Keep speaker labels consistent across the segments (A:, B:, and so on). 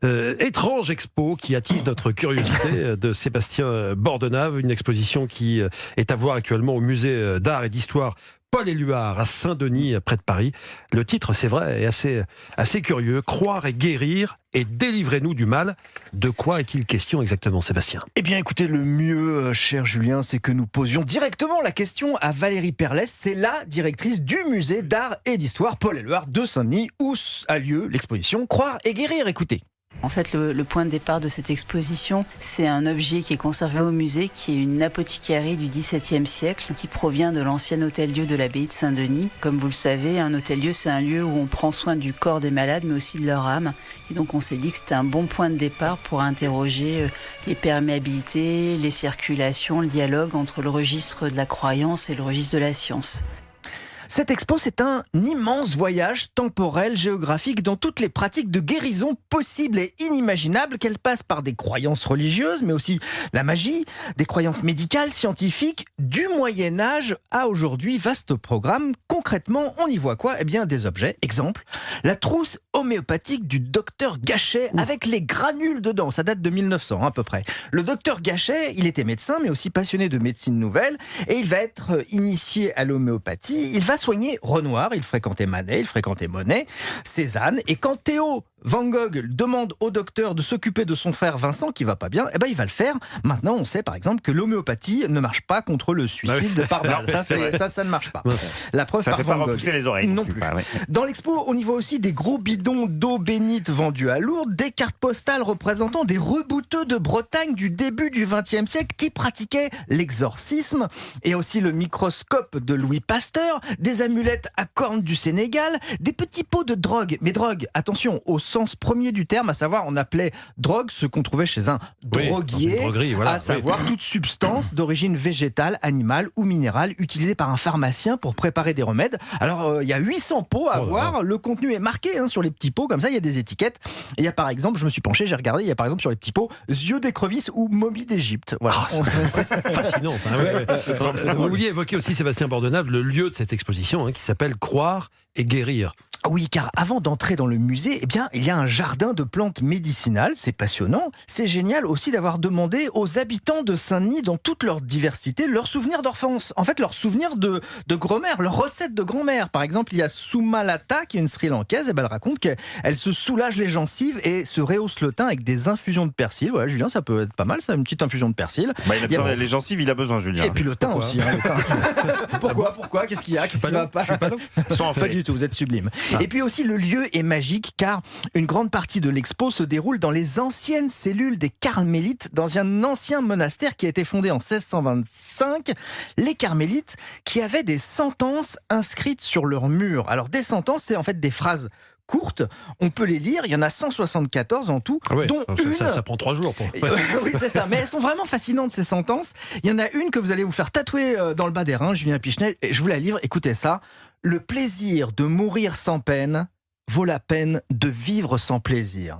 A: étrange expo qui attise notre curiosité de Sébastien Bordenave, une exposition qui est à voir actuellement au musée d'art et d'histoire Paul Éluard à Saint-Denis, près de Paris. Le titre, c'est vrai, est assez curieux. Croire et guérir et délivrez-nous du mal. De quoi est-il question exactement, Sébastien ?
B: Eh bien, écoutez, le mieux, cher Julien, c'est que nous posions directement la question à Valérie Perlès. C'est la directrice du musée d'art et d'histoire Paul Éluard de Saint-Denis, où a lieu l'exposition Croire et guérir. Écoutez.
C: En fait, le point de départ de cette exposition, c'est un objet qui est conservé au musée, qui est une apothicarie du XVIIe siècle, qui provient de l'ancien hôtel-dieu de l'abbaye de Saint-Denis. Comme vous le savez, un hôtel-dieu, c'est un lieu où on prend soin du corps des malades, mais aussi de leur âme. Et donc, on s'est dit que c'était un bon point de départ pour interroger les perméabilités, les circulations, le dialogue entre le registre de la croyance et le registre de la science.
B: Cette expo, c'est un immense voyage temporel, géographique, dans toutes les pratiques de guérison possibles et inimaginables, qu'elles passent par des croyances religieuses, mais aussi la magie, des croyances médicales, scientifiques, du Moyen-Âge à aujourd'hui. Vaste programme. Concrètement, on y voit quoi ? Eh bien, des objets. Exemple, la trousse homéopathique du docteur Gachet avec les granules dedans. Ça date de 1900 à peu près. Le docteur Gachet, il était médecin, mais aussi passionné de médecine nouvelle, et il va être initié à l'homéopathie. Il va soigner Renoir, il fréquentait Manet, il fréquentait Monet, Cézanne, et quand Théo Van Gogh demande au docteur de s'occuper de son frère Vincent qui va pas bien, eh ben il va le faire. Maintenant, on sait par exemple que l'homéopathie ne marche pas contre le suicide par balle. Ça ne marche pas. La preuve
D: ça
B: par
D: fait
B: Van
D: pas
B: Gogh.
D: repousser les oreilles.
B: Non plus. Dans l'expo, on y voit aussi des gros bidons d'eau bénite vendus à Lourdes, des cartes postales représentant des rebouteux de Bretagne du début du XXe siècle qui pratiquaient l'exorcisme, et aussi le microscope de Louis Pasteur, des amulettes à cornes du Sénégal, des petits pots de drogue. Mais drogue, attention, au sens premier du terme, à savoir on appelait drogue ce qu'on trouvait chez un droguier, à savoir toute substance d'origine végétale, animale ou minérale utilisée par un pharmacien pour préparer des remèdes. Alors il y a 800 pots à voir, le contenu est marqué sur les petits pots, comme ça il y a des étiquettes. Et il y a par exemple, je me suis penché, j'ai regardé, il y a par exemple sur les petits pots yeux d'écrevisse ou momie d'Égypte. Voilà.
A: C'est fascinant ça. Vous vouliez évoquer aussi, Sébastien Bordenave, le lieu de cette exposition qui s'appelle Croire et guérir.
B: Oui, car avant d'entrer dans le musée, eh bien, il y a un jardin de plantes médicinales, c'est passionnant. C'est génial aussi d'avoir demandé aux habitants de Saint-Denis, dans toute leur diversité, leurs souvenirs d'enfance. En fait, leurs souvenirs de grand-mère, leurs recettes de grand-mère. Par exemple, il y a Soumalata, qui est une Sri-Lankaise, et elle raconte qu'elle se soulage les gencives et se rehausse le teint avec des infusions de persil. Voilà, Julien, ça peut être pas mal, ça, une petite infusion de persil.
D: Les gencives, il a besoin, Julien.
B: Et puis le teint aussi. Le teint. Pourquoi Qu'est-ce qu'il y a ? Qu'est-ce qui va pas ? Pas du tout, vous êtes sublime. Et puis aussi, le lieu est magique car une grande partie de l'expo se déroule dans les anciennes cellules des Carmélites, dans un ancien monastère qui a été fondé en 1625. Les Carmélites qui avaient des sentences inscrites sur leurs murs. Alors des sentences, c'est en fait des phrases courtes, on peut les lire, il y en a 174 en tout, dont une...
A: Ça prend 3 jours.
B: Oui, c'est ça, mais elles sont vraiment fascinantes ces sentences. Il y en a une que vous allez vous faire tatouer dans le bas des reins, Julien Pichenel, et je vous la livre, écoutez ça. Le plaisir de mourir sans peine vaut la peine de vivre sans plaisir.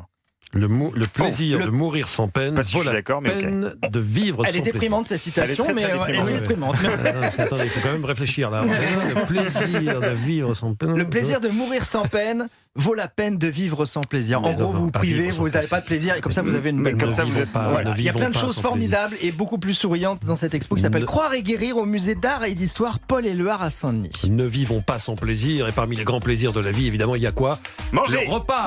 A: Le plaisir de mourir sans peine vaut la peine de vivre sans plaisir.
B: Elle est déprimante cette citation, mais elle est déprimante.
A: Attendez, il faut quand même réfléchir là. Le plaisir de vivre sans peine.
B: Le plaisir de mourir sans peine vaut la peine de vivre sans plaisir. En gros, vous vous privez, vous n'avez pas de plaisir, et comme ça vous avez une belle...
D: Comme ça vous êtes pas.
B: Il y a plein de choses formidables et beaucoup plus souriantes dans cette expo qui s'appelle Croire et guérir au musée d'art et d'histoire Paul Éluard à Saint-Denis.
A: Ne vivons pas sans plaisir, et parmi les grands plaisirs de la vie, évidemment, il y a quoi ?
D: Manger.
A: Le repas.